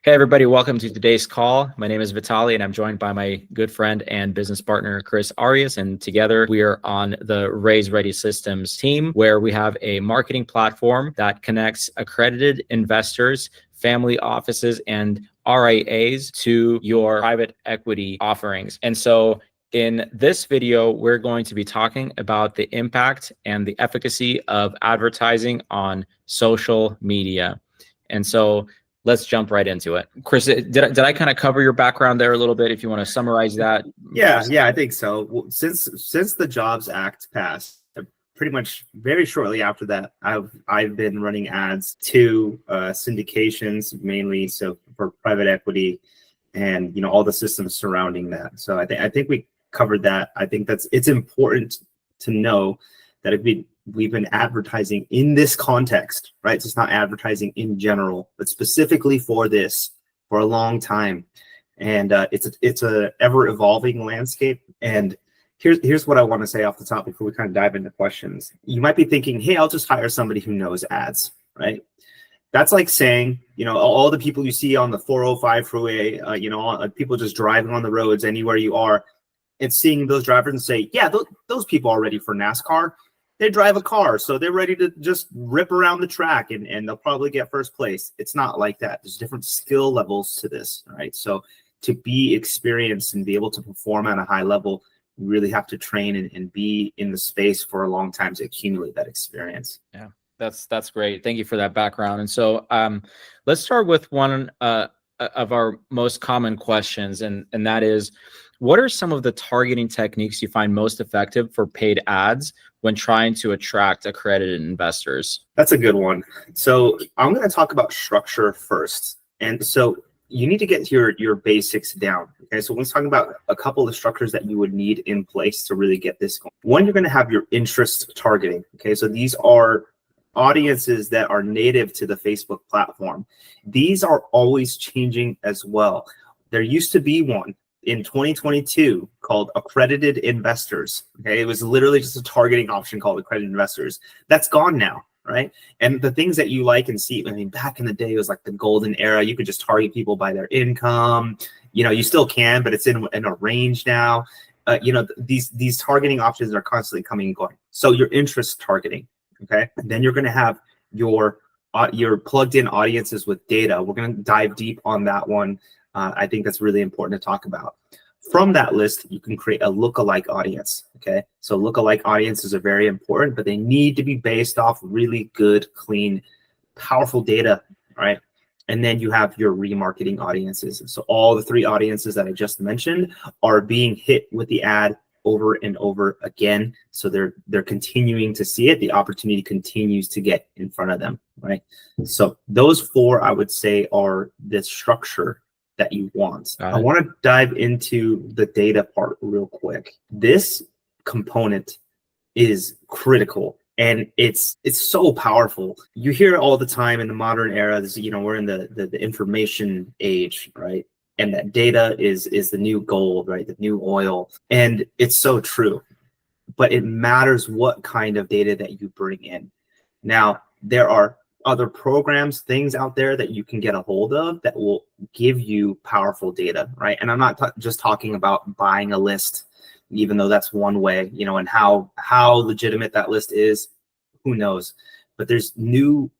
Hey, everybody. Welcome to today's call. My name is Vitaly, and I'm joined by my good friend and business partner, Chris Arias. And together we are on the Raise Ready Systems team, where we have a marketing platform that connects accredited investors, family offices, and RIAs to your private equity offerings. And so in this video, we're going to be talking about the impact and the efficacy of advertising on social media. And so let's jump right into it. Chris, did I kind of cover your background there a little bit? If you want to summarize that. Yeah, I think so. Well, since the Jobs Act passed, pretty much very shortly after that, I've been running ads to syndications mainly, so for private equity, and all the systems surrounding that. So I think we covered that. I think it's important to know that if we've been advertising in this context, right? So it's not advertising in general, but specifically for this for a long time. And it's a ever evolving landscape. And here's what I want to say off the top before we kind of dive into questions. You might be thinking, hey, I'll just hire somebody who knows ads, right? That's like saying, all the people you see on the 405 freeway, people just driving on the roads anywhere you are, and seeing those drivers and say, yeah, those people are ready for NASCAR. They drive a car, so they're ready to just rip around the track and they'll probably get first place. It's not like that. There's different skill levels to this, right? So to be experienced and be able to perform at a high level, you really have to train and be in the space for a long time to accumulate that experience. Yeah, that's great. Thank you for that background. And so let's start with one of our most common questions, and that is, what are some of the targeting techniques you find most effective for paid ads when trying to attract accredited investors? That's a good one. So I'm going to talk about structure first. And so you need to get your basics down. Okay, so let's talk about a couple of structures that you would need in place to really get this going. One, you're going to have your interest targeting. Okay, so these are audiences that are native to the Facebook platform. These are always changing as well. There used to be one in 2022 called accredited investors. Okay, it was literally just a targeting option called accredited investors. That's gone now, right? And the things that you like and see, I mean, back in the day, it was like the golden era. You could just target people by their income. You still can, but it's in a range now. These targeting options are constantly coming and going. So your interest targeting, okay? And then you're going to have your plugged in audiences with data. We're going to dive deep on that one. I think that's really important to talk about. From that list, you can create a lookalike audience, okay? So lookalike audiences are very important, but they need to be based off really good, clean, powerful data, right? And then you have your remarketing audiences. So all the three audiences that I just mentioned are being hit with the ad over and over again. So they're continuing to see it. The opportunity continues to get in front of them, right? So those four, I would say, are the structure that you want. I want to dive into the data part real quick. This component is critical and it's so powerful. You hear it all the time in the modern era. We're in the information age, right? And that data is the new gold, right? The new oil. And it's so true. But it matters what kind of data that you bring in. Now, there are other programs, things out there that you can get a hold of that will give you powerful data, right? And I'm not just talking about buying a list, even though that's one way, and how legitimate that list is, who knows? But there's new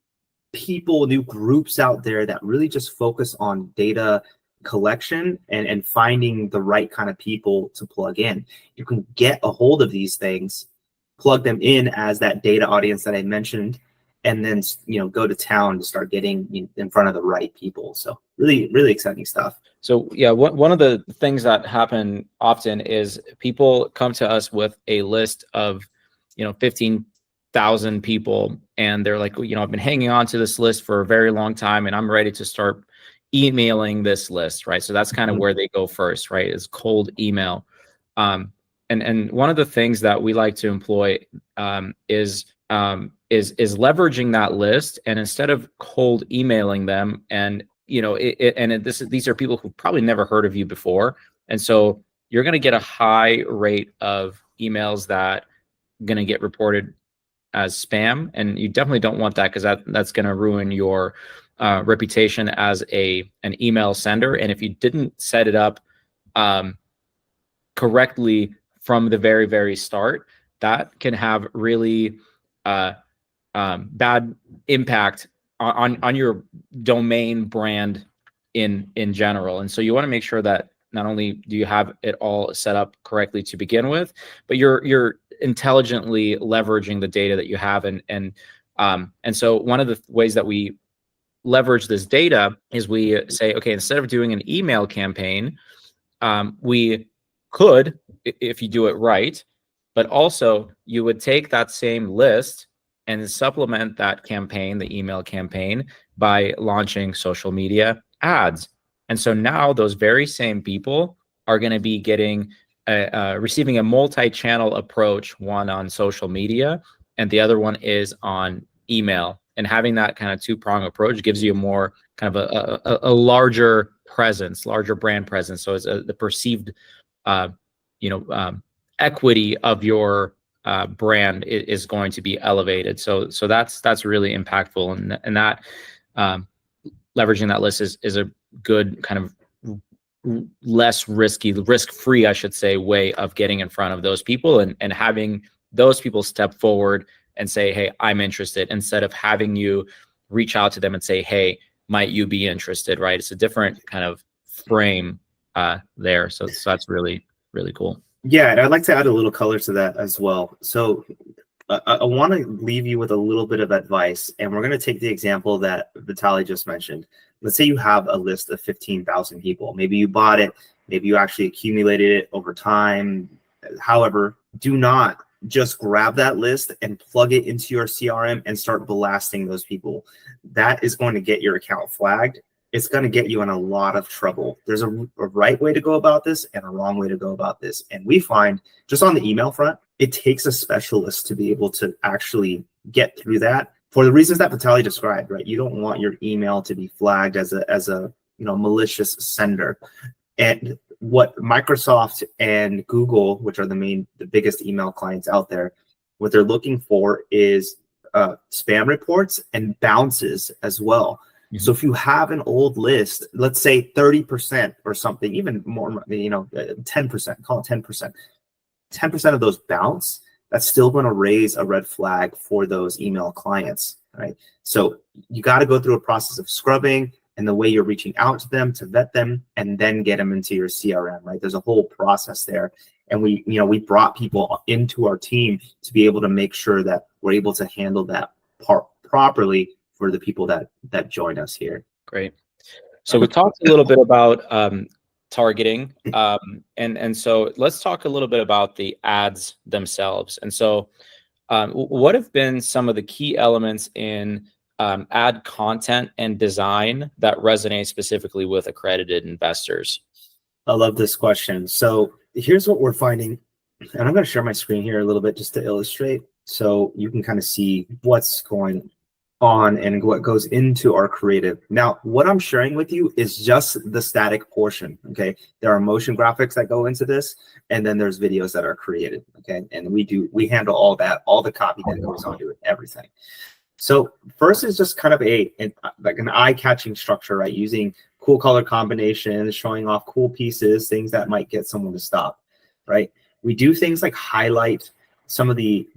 people, new groups out there that really just focus on data collection and finding the right kind of people to plug in. You can get a hold of these things, plug them in as that data audience that I mentioned, and then go to town to start getting in front of the right people. So really, really exciting stuff. So yeah, one of the things that happen often is people come to us with a list of 15,000 people, and they're like, I've been hanging on to this list for a very long time, and I'm ready to start emailing this list, right? So that's kind of where they go first, right? Is cold email. And one of the things that we like to employ is leveraging that list, and instead of cold emailing them, and these are people who probably never heard of you before, and so you're going to get a high rate of emails that are going to get reported as spam, and you definitely don't want that, because that's going to ruin your reputation as an email sender. And if you didn't set it up correctly from the very, very start, that can have really bad impact on your domain brand in general. And so you want to make sure that not only do you have it all set up correctly to begin with, but you're intelligently leveraging the data that you have. And so one of the ways that we leverage this data is we say, okay, instead of doing an email campaign, we could, if you do it right, but also you would take that same list and supplement that campaign, the email campaign, by launching social media ads. And so now those very same people are going to be getting receiving a multi-channel approach, one on social media and the other one is on email. And having that kind of two-prong approach gives you a more kind of a larger presence, larger brand presence. So it's the perceived equity of your brand is going to be elevated. So that's really impactful, and that leveraging that list is a good kind of less risk-free, I should say, way of getting in front of those people and having those people step forward and say, hey, I'm interested, instead of having you reach out to them and say, hey, might you be interested, right? It's a different kind of frame there. So that's really, really cool. Yeah, and I'd like to add a little color to that as well. So I want to leave you with a little bit of advice, and we're going to take the example that Vitaly just mentioned. Let's say you have a list of 15,000 people. Maybe you bought it, maybe you actually accumulated it over time. However, do not just grab that list and plug it into your CRM and start blasting those people. That is going to get your account flagged. It's going to get you in a lot of trouble. There's a right way to go about this and a wrong way to go about this. And we find, just on the email front, it takes a specialist to be able to actually get through that for the reasons that Vitaly described, right? You don't want your email to be flagged as a malicious sender. And what Microsoft and Google, which are the biggest email clients out there, what they're looking for is spam reports and bounces as well. Mm-hmm. So if you have an old list, let's say 30% or something, even more, 10%, call it 10%. 10% of those bounce, that's still going to raise a red flag for those email clients, right? So you got to go through a process of scrubbing and the way you're reaching out to them to vet them and then get them into your CRM, right? There's a whole process there. And we brought people into our team to be able to make sure that we're able to handle that part properly for the people that join us here. Great. So we talked a little bit about targeting, and so let's talk a little bit about the ads themselves. And so what have been some of the key elements in ad content and design that resonate specifically with accredited investors? I love this question. So here's what we're finding, and I'm going to share my screen here a little bit just to illustrate so you can kind of see what's going on and what goes into our creative. Now, what I'm sharing with you is just the static portion, okay? There are motion graphics that go into this, and then there's videos that are created, okay? And we handle all that, all the copy that goes onto it, everything. So first is just kind of an eye-catching structure, right? Using cool color combinations, showing off cool pieces, things that might get someone to stop, right? We do things like highlight some of the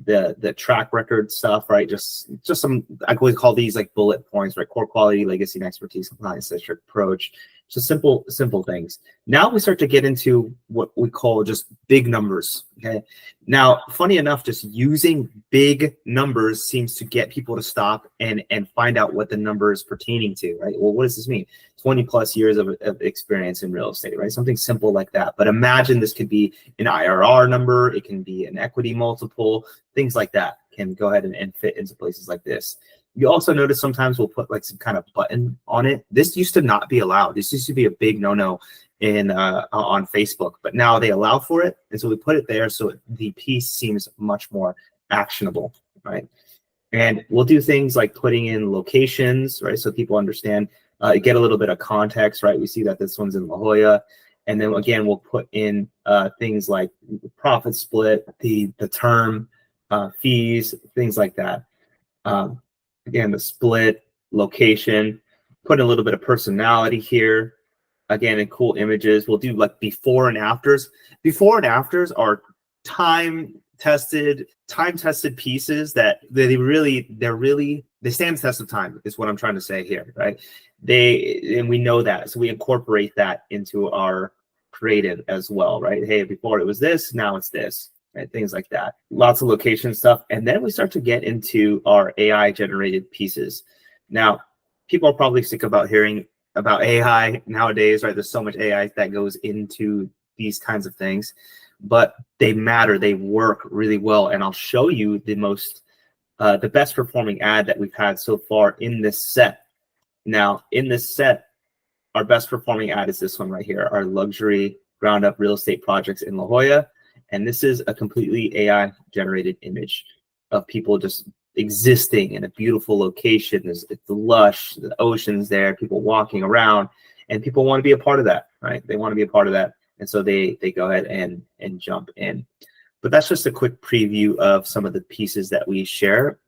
track record stuff, right? Just some, I would call these like bullet points, right? Core quality, legacy, and expertise, compliance-centric approach. Just simple things. Now we start to get into what we call just big numbers, okay? Now, funny enough, just using big numbers seems to get people to stop and find out what the number is pertaining to, right? Well, what does this mean? 20 plus years of experience in real estate, right? Something simple like that. But imagine this could be an IRR number. It can be an equity multiple, things like that can go ahead and fit into places like this. You also notice sometimes we'll put like some kind of button on it. This used to not be allowed. This used to be a big no-no on Facebook, but now they allow for it. And so we put it there so the piece seems much more actionable, right? And we'll do things like putting in locations, right? So people understand, get a little bit of context, right? We see that this one's in La Jolla. And then again, we'll put in things like profit split, the term, fees, things like that. Again, the split, location, put in a little bit of personality here. Again, in cool images, we'll do like before and afters. Before and afters are time tested pieces that they stand the test of time, is what I'm trying to say here, right? And we know that, so we incorporate that into our creative as well, right? Hey, before it was this, now it's this, right? Things like that. Lots of location stuff, and then we start to get into our AI generated pieces. Now, people are probably sick about hearing about AI nowadays, right? There's so much AI that goes into these kinds of things, but they matter. They work really well, and I'll show you the best performing ad that we've had so far in this set. Now, in this set, our best performing ad is this one right here, our luxury ground up real estate projects in La Jolla, and this is a completely AI generated image of people just existing in a beautiful location. It's lush, the ocean's there, people walking around, and people want to be a part of that, right? They want to be a part of that, and so they go ahead and jump in. But that's just a quick preview of some of the pieces that we share.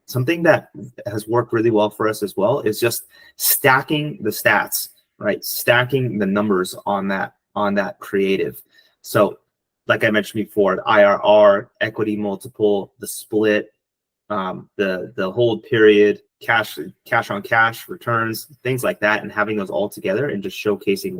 Something that has worked really well for us as well is just stacking the stats, right? Stacking the numbers on that creative. So like I mentioned before, the IRR, equity multiple, the split, the hold period, cash on cash returns, things like that, and having those all together and just showcasing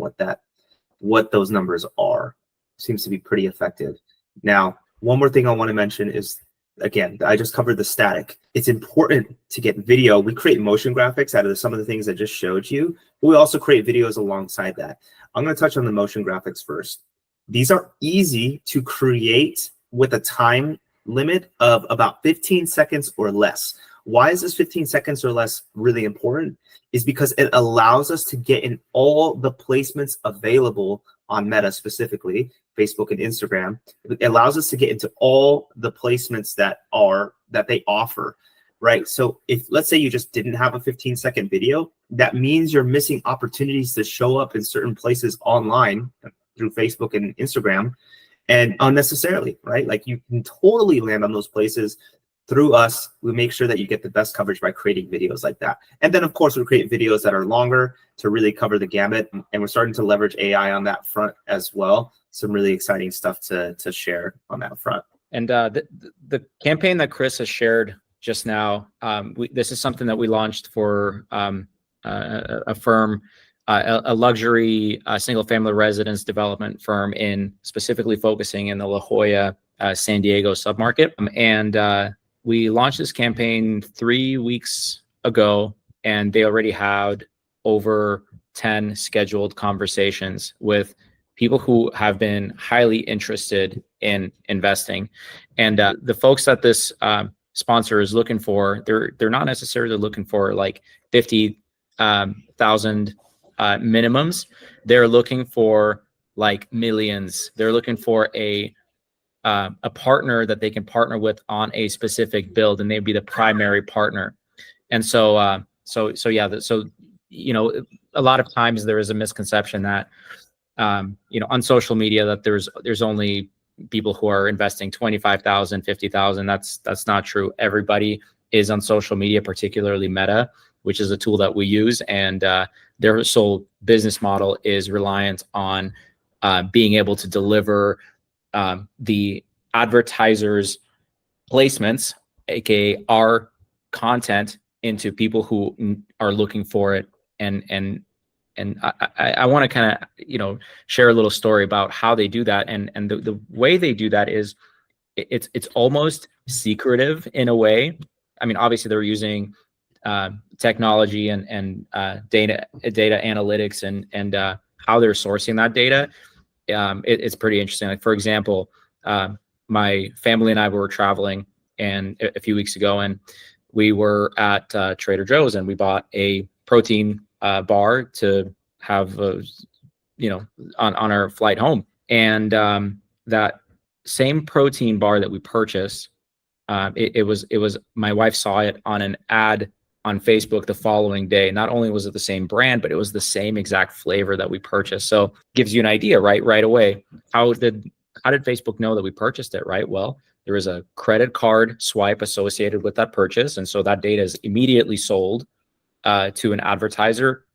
what those numbers are seems to be pretty effective. Now, one more thing I want to mention is, again, I just covered the static. It's important to get video. We create motion graphics out of some of the things I just showed you, but we also create videos alongside that. I'm going to touch on the motion graphics first. These are easy to create with a time limit of about 15 seconds or less. Why is this 15 seconds or less really important? Is because it allows us to get in all the placements available on Meta, specifically Facebook and Instagram. It allows us to get into all the placements that they offer, right? So if, let's say, you just didn't have a 15-second video, that means you're missing opportunities to show up in certain places online through Facebook and Instagram, and unnecessarily, right? Like, you can totally land on those places through us. We make sure that you get the best coverage by creating videos like that. And then, of course, we create videos that are longer to really cover the gamut. And we're starting to leverage AI on that front as well. Some really exciting stuff to share on that front. And the campaign that Chris has shared just now, this is something that we launched for a firm, a luxury single-family residence development firm, specifically focusing in the La Jolla, San Diego submarket. And we launched this campaign 3 weeks ago, and they already had over 10 scheduled conversations with people who have been highly interested in investing. And the folks that this sponsor is looking for, they're not necessarily looking for like 50,000 minimums. They're looking for like millions. They're looking for a partner that they can partner with on a specific build, and they'd be the primary partner. And so you know, a lot of times there is a misconception that you know, on social media, that there's only people who are investing 25,000, 50,000. That's not true. Everybody is on social media, particularly Meta, which is a tool that we use, and their sole business model is reliant on being able to deliver the advertisers' placements, aka our content, into people who are looking for it. And I want to kind of, you know, share a little story about how they do that. And the way they do that is it's almost secretive in a way. I mean, obviously they're using technology and data analytics and how they're sourcing that data. It's pretty interesting. Like, for example, my family and I were traveling a few weeks ago, and we were at Trader Joe's, and we bought a protein bar to have, you know, on our flight home. And that same protein bar that we purchased, it was my wife saw it on an ad on Facebook the following day. Not only was it the same brand, but it was the same exact flavor that we purchased. So gives you an idea, right away. How did Facebook know that we purchased it, right? Well, there was a credit card swipe associated with that purchase, and so that data is immediately sold to an advertiser,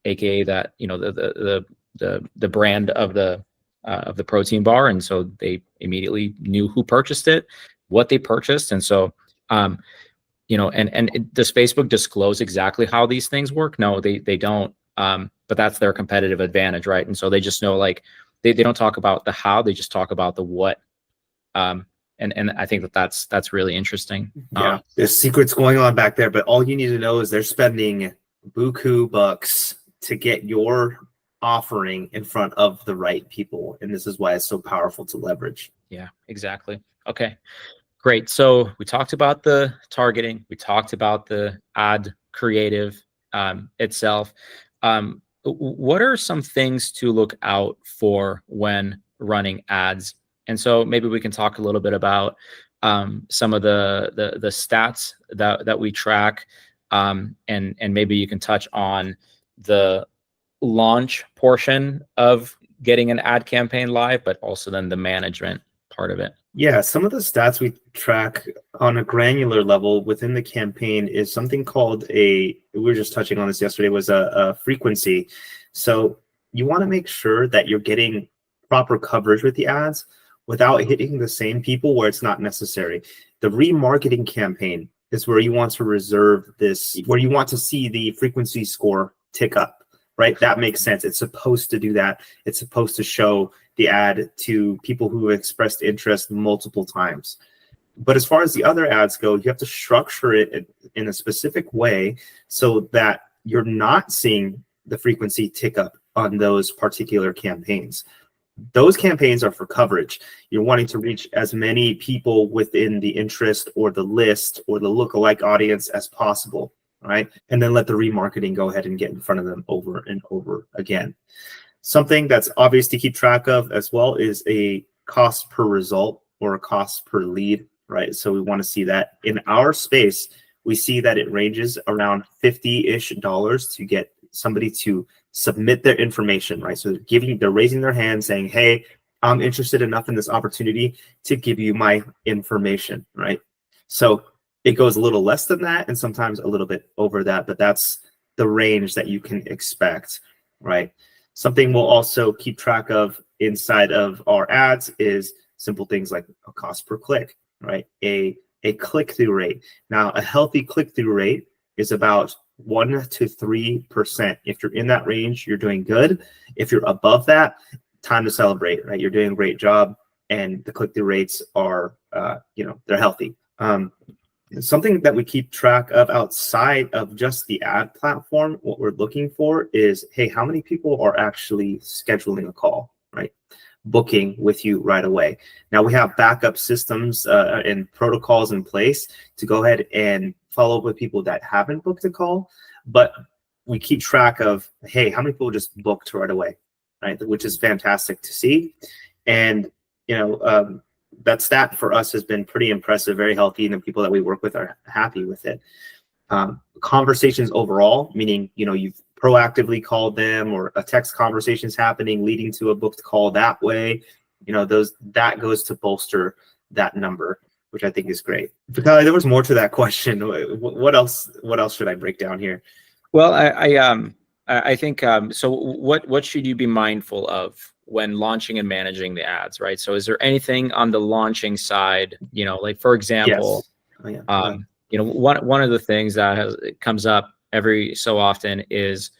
aka that, the brand of the protein bar, and so they immediately knew who purchased it, what they purchased, and so does Facebook disclose exactly how these things work? No, they don't. But that's their competitive advantage, right? And so they just know, like, they don't talk about the how, they just talk about the what. And I think that's really interesting. Yeah, there's secrets going on back there, but all you need to know is they're spending buku bucks to get your offering in front of the right people, and this is why it's so powerful to leverage. Yeah, exactly. Okay, great. So we talked about the targeting, we talked about the ad creative itself. What are some things to look out for when running ads? And so maybe we can talk a little bit about some of the stats that we track, and maybe you can touch on the launch portion of getting an ad campaign live, but also then the management part of it. Yeah, some of the stats we track on a granular level within the campaign is something called we were just touching on this yesterday, was a frequency. So you want to make sure that you're getting proper coverage with the ads without hitting the same people where it's not necessary. The remarketing campaign is where you want to reserve this, where you want to see the frequency score tick up, right? That makes sense. It's supposed to do that. It's supposed to show the ad to people who have expressed interest multiple times. But as far as the other ads go, you have to structure it in a specific way so that you're not seeing the frequency tick up on those particular campaigns. Those campaigns are for coverage. You're wanting to reach as many people within the interest or the list or the lookalike audience as possible, right? And then let the remarketing go ahead and get in front of them over and over again. Something that's obvious to keep track of as well is a cost per result or a cost per lead, right? So we want to see that in our space, we see that it ranges around $50-ish to get somebody to submit their information, right? So they're raising their hand saying, hey, I'm interested enough in this opportunity to give you my information, right? So it goes a little less than that and sometimes a little bit over that, but that's the range that you can expect, right? Something we'll also keep track of inside of our ads is simple things like a cost per click, right? A click-through rate. Now, a healthy click-through rate is about 1 to 3%. If you're in that range, you're doing good. If you're above that, time to celebrate, right? You're doing a great job, and the click-through rates are, they're healthy. Something that we keep track of outside of just the ad platform, what we're looking for is, hey, how many people are actually scheduling a call, right? Booking with you right away. Now we have backup systems and protocols in place to go ahead and follow up with people that haven't booked a call, but we keep track of, hey, how many people just booked right away, right? Which is fantastic to see. And, that stat for us has been pretty impressive, very healthy, and the people that we work with are happy with it. Conversations overall, meaning, you've proactively called them or a text conversation is happening leading to a booked call that way, that goes to bolster that number, which I think is great. Vitaly, there was more to that question. What else should I break down here? Well, I think so. What should you be mindful of when launching and managing the ads, right? So is there anything on the launching side, like, for example, yes. Oh, yeah. One of the things that comes up every so often is,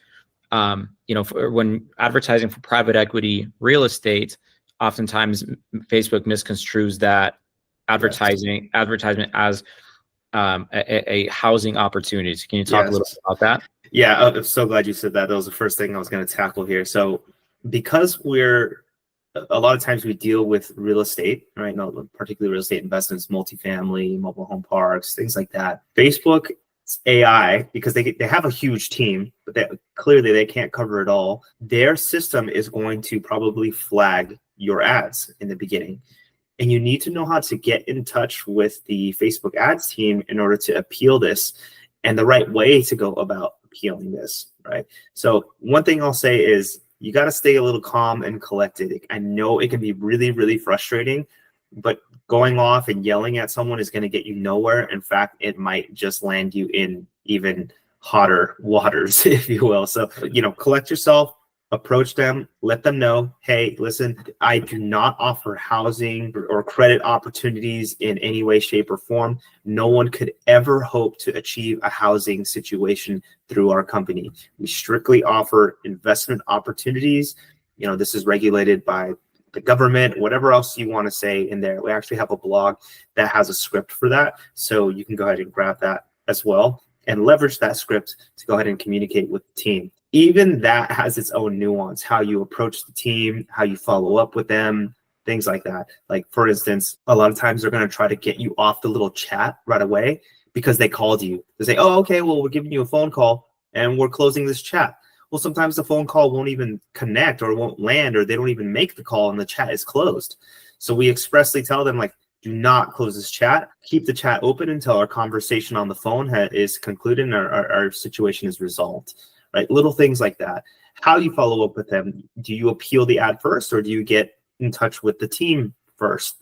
when advertising for private equity real estate, oftentimes Facebook misconstrues that advertisement as a housing opportunity. So can you talk a little bit about that? Yeah, I'm so glad you said that. That was the first thing I was going to tackle here. So because a lot of times we deal with real estate, right? No, particularly real estate investments, multifamily, mobile home parks, things like that. Facebook AI, because they have a huge team, but clearly they can't cover it all. Their system is going to probably flag your ads in the beginning. And you need to know how to get in touch with the Facebook ads team in order to appeal this, and the right way to go about appealing this, right? So one thing I'll say is you got to stay a little calm and collected. I know it can be really, really frustrating, but going off and yelling at someone is going to get you nowhere. In fact, it might just land you in even hotter waters, if you will. So, collect yourself, approach them, let them know, hey, listen, I do not offer housing or credit opportunities in any way, shape, or form. No one could ever hope to achieve a housing situation through our company. We strictly offer investment opportunities. This is regulated by the government, whatever else you want to say in there. We actually have a blog that has a script for that. So you can go ahead and grab that as well and leverage that script to go ahead and communicate with the team. Even that has its own nuance, how you approach the team, how you follow up with them, things like that. Like, for instance, a lot of times they're going to try to get you off the little chat right away because they called you. They say, oh, okay, well, we're giving you a phone call and we're closing this chat. Well, sometimes the phone call won't even connect or won't land, or they don't even make the call and the chat is closed. So we expressly tell them, like, do not close this chat. Keep the chat open until our conversation on the phone is concluded and our situation is resolved. Right? Little things like that. How you follow up with them. Do you appeal the ad first, or do you get in touch with the team first?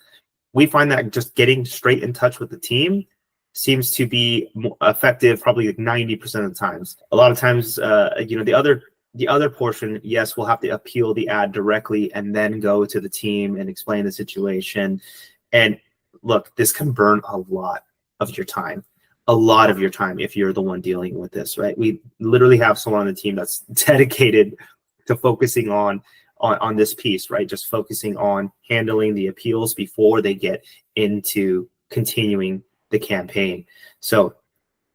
We find that just getting straight in touch with the team seems to be more effective probably like 90% of the times. A lot of times, the other portion, yes, we'll have to appeal the ad directly and then go to the team and explain the situation. And look, this can burn a lot of your time. If you're the one dealing with this, right? We literally have someone on the team that's dedicated to focusing on this piece, right? Just focusing on handling the appeals before they get into continuing the campaign. So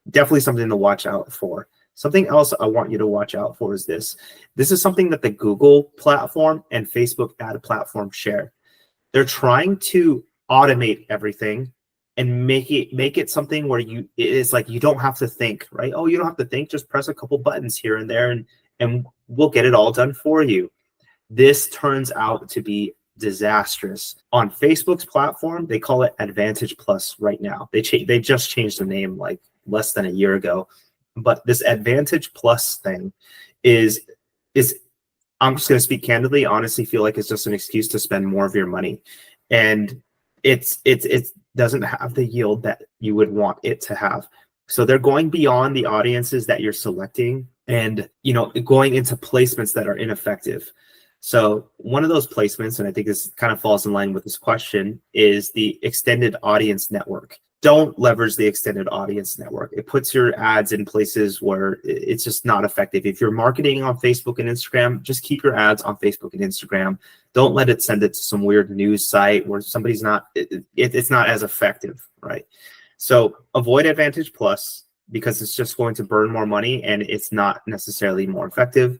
definitely something to watch out for. Something else I want you to watch out for is this. This is something that the Google platform and Facebook ad platform share. They're trying to automate everything and make it something where it's like you don't have to think, right? Oh, you don't have to think, just press a couple buttons here and there and we'll get it all done for you. This turns out to be disastrous. On Facebook's platform, they call it Advantage Plus right now. They just changed the name like less than a year ago. But this Advantage Plus thing is I'm just going to speak candidly, honestly feel like it's just an excuse to spend more of your money. And it doesn't have the yield that you would want it to have. So they're going beyond the audiences that you're selecting and, going into placements that are ineffective. So one of those placements, and I think this kind of falls in line with this question, is the extended audience network. Don't leverage the extended audience network. It puts your ads in places where it's just not effective. If you're marketing on Facebook and Instagram, just keep your ads on Facebook and Instagram. Don't let it send it to some weird news site where somebody's not, it's not as effective, right? So avoid Advantage Plus because it's just going to burn more money and it's not necessarily more effective.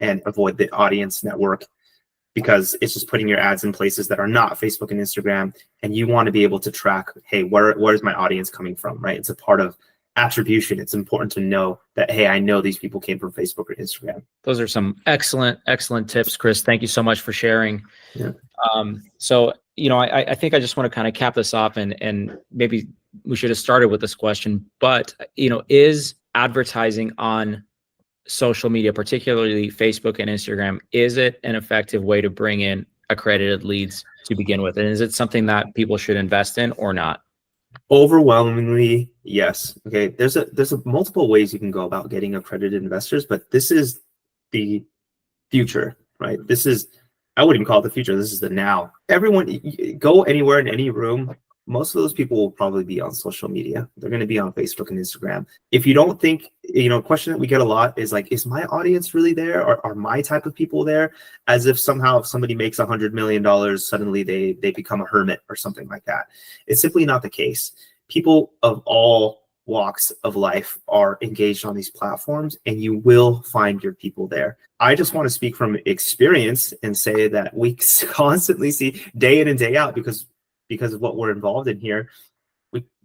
And avoid the audience network because it's just putting your ads in places that are not Facebook and Instagram. And you want to be able to track, hey, where's my audience coming from, right? It's a part of attribution. It's important to know that, hey, I know these people came from Facebook or Instagram. Those are some excellent tips, Chris. Thank you so much for sharing. Yeah. So, I think I just want to kind of cap this off and maybe we should have started with this question, but, is advertising on social media, particularly Facebook and Instagram, is it an effective way to bring in accredited leads to begin with? And is it something that people should invest in or not? Overwhelmingly, yes. Okay. There's multiple ways you can go about getting accredited investors, but this is the future, right? I wouldn't even call it the future. This is the now. Everyone, go anywhere in any room. Most of those people will probably be on social media. They're going to be on Facebook and Instagram. If you don't think, a question that we get a lot is like, is my audience really there? Or are my type of people there? As if somehow if somebody makes $100 million, suddenly they become a hermit or something like that. It's simply not the case. People of all walks of life are engaged on these platforms and you will find your people there. I just want to speak from experience and say that we constantly see day in and day out because of what we're involved in here,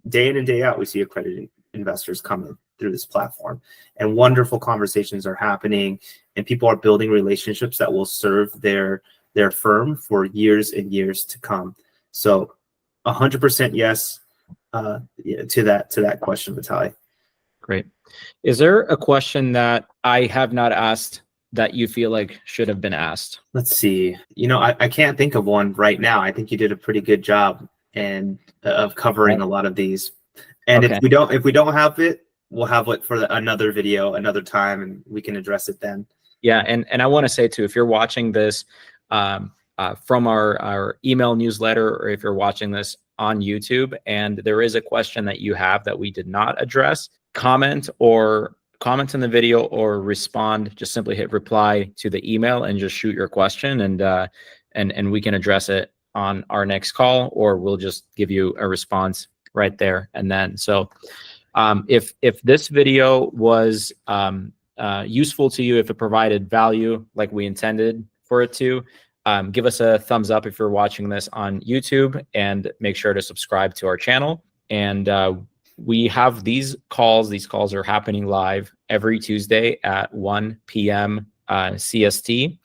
day in and day out, we see accredited investors coming through this platform and wonderful conversations are happening and people are building relationships that will serve their firm for years and years to come. So 100% yes to that question, Vitaly. Great. Is there a question that I have not asked that you feel like should have been asked? Let's see. I can't think of one right now. I think you did a pretty good job of covering a lot of these. And okay. if we don't have it, we'll have it for another video, another time, and we can address it then. Yeah, and I want to say too, if you're watching this from our email newsletter, or if you're watching this on YouTube, and there is a question that you have that we did not address, comment in the video or respond. Just simply hit reply to the email and just shoot your question, and we can address it on our next call, or we'll just give you a response right there and then. So if this video was useful to you, if it provided value like we intended for it to, give us a thumbs up if you're watching this on YouTube, and make sure to subscribe to our channel. And we have these calls. These calls are happening live every Tuesday at 1 p.m. CST.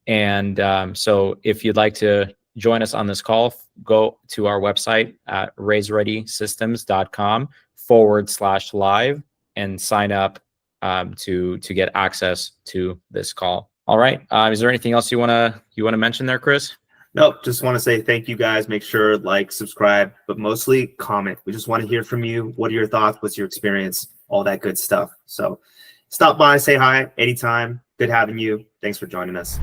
And so if you'd like to join us on this call, go to our website at raisereadysystemscom/live and sign up to get access to this call. All right. Is there anything else you wanna mention there, Chris? Nope. Just want to say thank you guys. Make sure like, subscribe, but mostly comment. We just want to hear from you. What are your thoughts? What's your experience? All that good stuff. So stop by, say hi anytime. Good having you. Thanks for joining us.